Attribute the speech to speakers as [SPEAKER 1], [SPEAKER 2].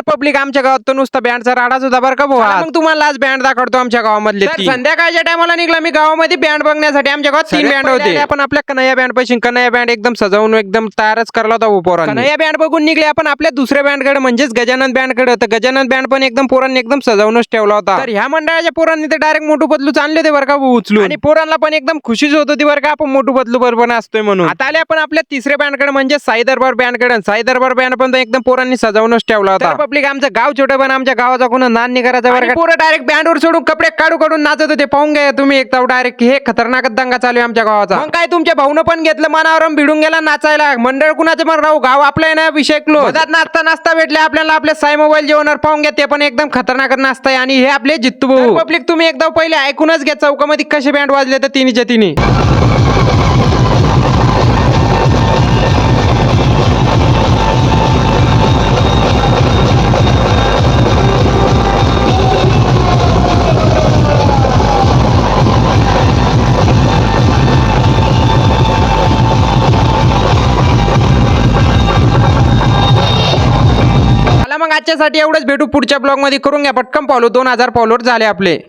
[SPEAKER 1] Public आमच्या गावात तर नुसतं बँडचा राडाच होता बरं का भाऊ. मग तुम्हाला आज बँड दाखवतो आमच्या गावामधले. संध्याकाळच्या टायमाला निघला मी गावामध्ये बँड बघण्यासाठी. आमच्या गावात 3 बँड होते. आपण आपल्या कन्हैया बँड पाशी कन्हैया बँड एकदम सजवून एकदम तयारच करला होता पोरांनी. कन्हैया बँड बघून निघले आपण आपल्या दुसऱ्या बँडकडे म्हणजेच गजानन बँडकडे. तर गजानन बँड पण एकदम पोरांनी एकदम सजवूनच ठेवला होता. तर ह्या मंडळाच्या पोरांनी तर डायरेक्ट मोठू पतलू चालले होते बरं का उचलून. आणि पोरांना पण एकदम खुशीच होत होती बरं का आपण मोठू पतलू बरोबर असतोय म्हणून. आता आले आपण आपल्या तिसऱ्या बँडकडे म्हणजे साई दरबार बँडकडे. साई दरबार बँड पण एकदम पोरांनी सजवूनच ठेवला होता. पब्लिक आमचं गाव छोटं पण आमच्या गावाचा कोणा नाद नाही करायचा बरं का. पोरं डायरेक्ट बँडवर सोडून कपडे काढून नाचत होते. पाहून घ्या तुम्ही एक डायरेक्ट हे खतरनाक दंगा चालू आहे आमच्या गावाचा. मग काय तुमच्या भाऊनं पण घेतलं मनावर भिडून गेला नाचायला. मंडळ कुणाचं पण राहू गाव आपलं ना विषय क्लोज. नाचता नाचता भेटले आपल्याला आपले साई मोबाईल जेवणार पाहून घ्या. ते पण एकदम खतरनाक नाचताय आणि हे आपले जित्तू भाऊ. पब्लिक तुम्ही एकदा पहिले ऐकूनच घ्या चौकामध्ये कसे बँड वाजले तर तिन्हीच्या तिन्ही. मग आजच्यासाठी एवढंच. भेटू पुढच्या ब्लॉग मध्ये. करून घ्या पटकन फॉलो. 2000 फॉलोअर झाले आपले.